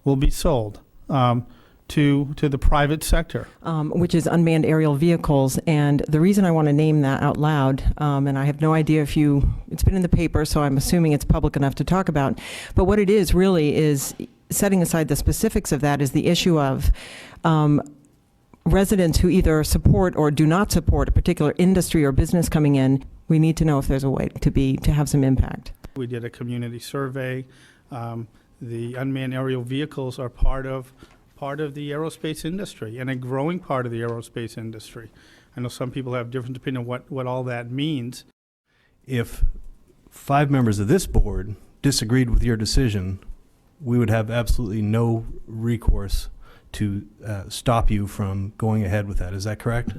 will be sold to the private sector. Which is unmanned aerial vehicles. And the reason I want to name that out loud, and I have no idea it's been in the paper, so I'm assuming it's public enough to talk about, but what it is really is, setting aside the specifics of that, is the issue of residents who either support or do not support a particular industry or business coming in. We need to know if there's a way to have some impact. We did a community survey. The unmanned aerial vehicles are part of the aerospace industry, and a growing part of the aerospace industry. I know some people have different opinion of what all that means. If 5 members of this board disagreed with your decision, we would have absolutely no recourse to stop you from going ahead with that. Is that correct?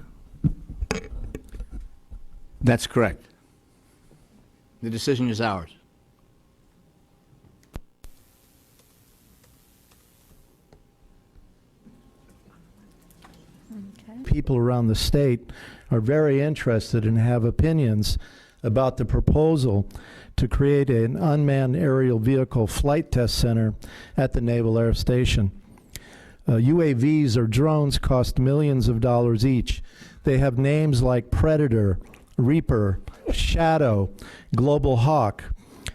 That's correct. The decision is ours. People around the state are very interested and have opinions about the proposal to create an unmanned aerial vehicle flight test center at the Naval Air Station. UAVs or drones cost millions of dollars each. They have names like Predator, Reaper, Shadow, Global Hawk.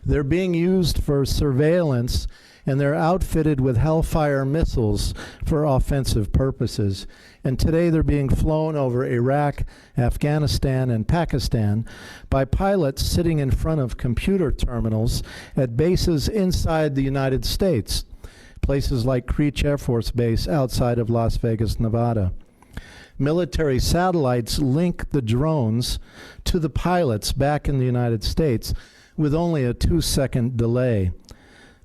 They're being used for surveillance, and they're outfitted with Hellfire missiles for offensive purposes. And today they're being flown over Iraq, Afghanistan, and Pakistan by pilots sitting in front of computer terminals at bases inside the United States, places like Creech Air Force Base outside of Las Vegas, Nevada. Military satellites link the drones to the pilots back in the United States with only a 2-second delay.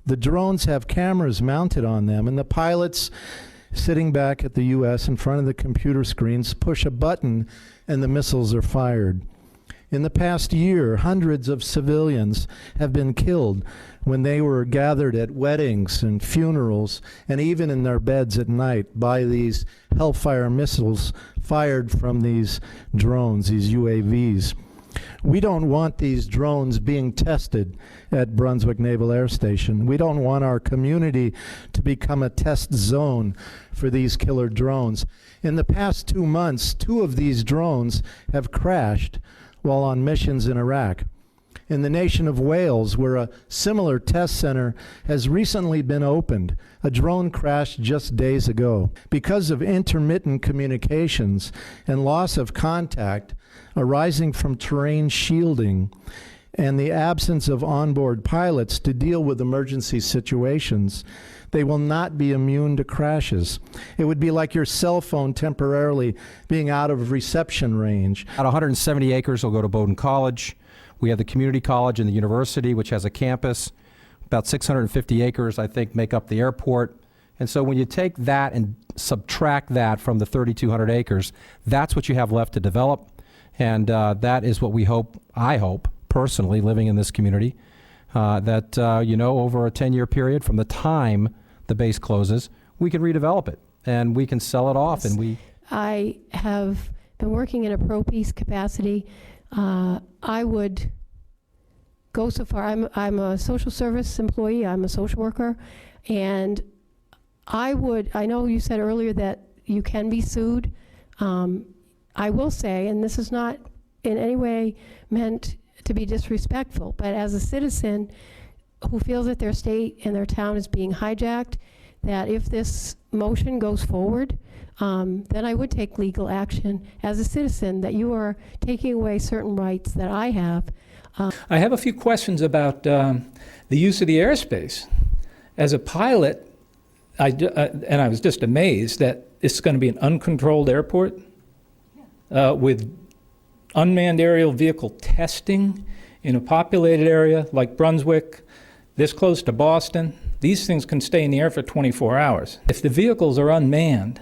The drones have cameras mounted on them, and the pilots sitting back at the U.S. in front of the computer screens push a button and the missiles are fired. In the past year, hundreds of civilians have been killed when they were gathered at weddings and funerals and even in their beds at night by these Hellfire missiles fired from these drones, these UAVs. We don't want these drones being tested at Brunswick Naval Air Station. We don't want our community to become a test zone for these killer drones. In the past 2 months, 2 of these drones have crashed while on missions in Iraq. In the nation of Wales, where a similar test center has recently been opened, a drone crashed just days ago. Because of intermittent communications and loss of contact arising from terrain shielding and the absence of onboard pilots to deal with emergency situations, they will not be immune to crashes. It would be like your cell phone temporarily being out of reception range. About 170 acres will go to Bowdoin College. We have the community college and the university, which has a campus. About 650 acres, I think, make up the airport. And so when you take that and subtract that from the 3,200 acres, that's what you have left to develop. And that is what we hope, I hope, personally, living in this community, that, over a 10-year period from the time the base closes, we can redevelop it and we can sell it off. Yes. And I have been working in a pro-peace capacity. I would go so far. I'm a social service employee. I'm a social worker. And I know you said earlier that you can be sued. I will say, and this is not in any way meant to be disrespectful, but as a citizen who feels that their state and their town is being hijacked, that if this motion goes forward, then I would take legal action as a citizen, that you are taking away certain rights that I have. I have a few questions about the use of the airspace. As a pilot, and I was just amazed that it's going to be an uncontrolled airport with unmanned aerial vehicle testing in a populated area like Brunswick, this close to Boston. These things can stay in the air for 24 hours. If the vehicles are unmanned,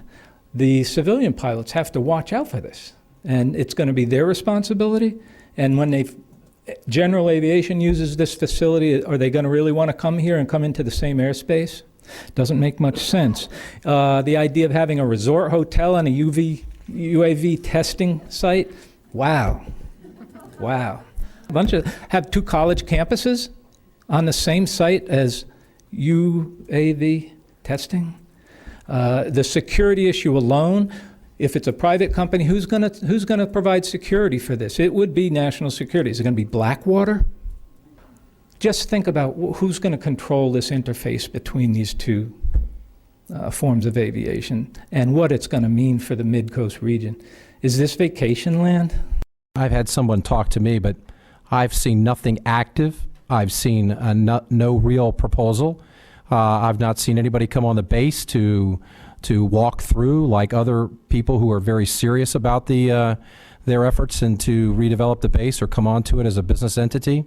the civilian pilots have to watch out for this, and it's going to be their responsibility. And when general aviation uses this facility, are they going to really want to come here and come into the same airspace? Doesn't make much sense. The idea of having a resort hotel and a UAV testing site, wow. Have 2 college campuses on the same site as UAV testing? The security issue alone, if it's a private company, who's gonna provide security for this? It would be national security. Is it gonna be Blackwater? Just think about who's gonna control this interface between these two forms of aviation and what it's gonna mean for the Mid-Coast region. Is this vacation land? I've had someone talk to me, but I've seen nothing active. I've seen no real proposal. I've not seen anybody come on the base to walk through like other people who are very serious about their efforts and to redevelop the base or come onto it as a business entity.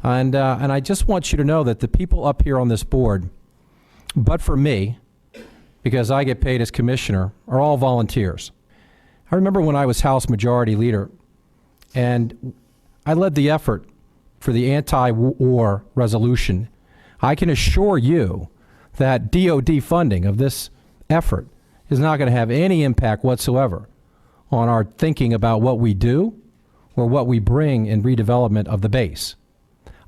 And I just want you to know that the people up here on this board, but for me, because I get paid as commissioner, are all volunteers. I remember when I was House Majority Leader, and I led the effort for the anti-war resolution. I can assure you that DOD funding of this effort is not going to have any impact whatsoever on our thinking about what we do or what we bring in redevelopment of the base.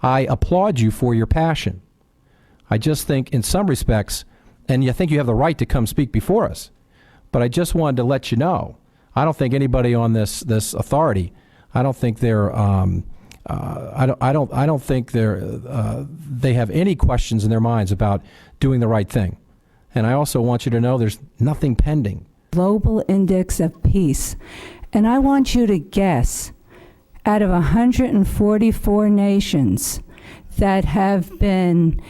I applaud you for your passion. I just think in some respects, and I think you have the right to come speak before us, but I just wanted to let you know, I don't think anybody on this authority, I don't think they're I don't think they have any questions in their minds about doing the right thing. And I also want you to know there's nothing pending. Global Index of Peace. And I want you to guess, out of 144 nations that have been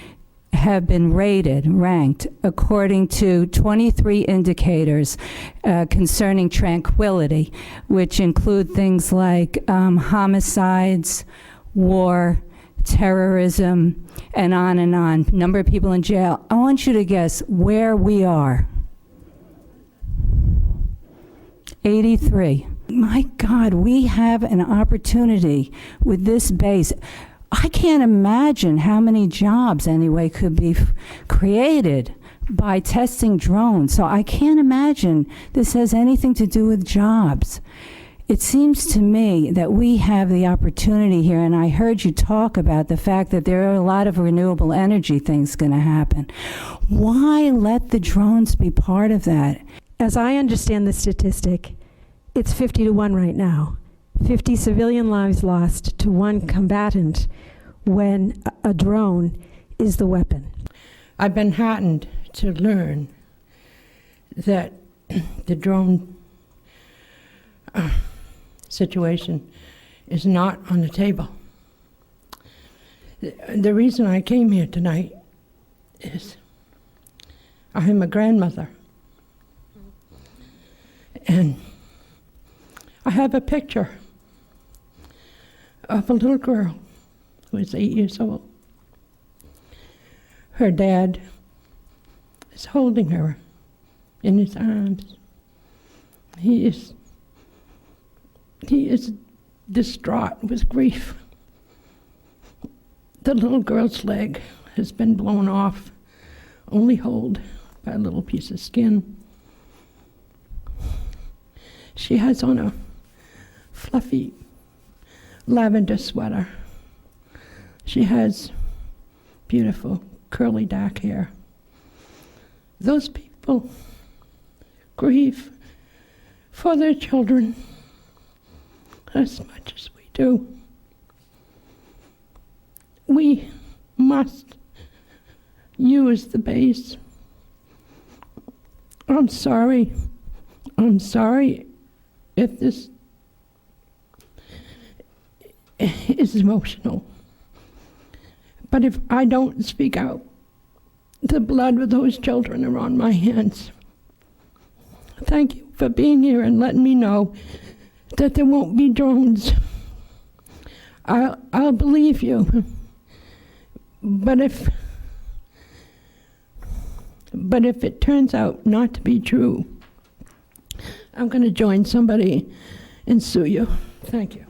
ranked according to 23 indicators concerning tranquility, which include things like homicides, war, terrorism, and on, number of people in jail. I want you to guess where we are. 83. My God, we have an opportunity with this base. I can't imagine how many jobs, anyway, could be created by testing drones. So I can't imagine this has anything to do with jobs. It seems to me that we have the opportunity here, and I heard you talk about the fact that there are a lot of renewable energy things going to happen. Why let the drones be part of that? As I understand the statistic, it's 50-1 right now. 50 civilian lives lost to one combatant when a drone is the weapon. I've been heartened to learn that the drone situation is not on the table. The reason I came here tonight is I am a grandmother. And I have a picture of a little girl who is 8 years old. Her dad is holding her in his arms. He is distraught with grief. The little girl's leg has been blown off, only held by a little piece of skin. She has on a fluffy lavender sweater. She has beautiful curly dark hair. Those people grieve for their children as much as we do. We must use the base. I'm sorry if this is emotional. But if I don't speak out, the blood of those children are on my hands. Thank you for being here and letting me know that there won't be drones. I'll believe you. But if it turns out not to be true, I'm going to join somebody and sue you. Thank you.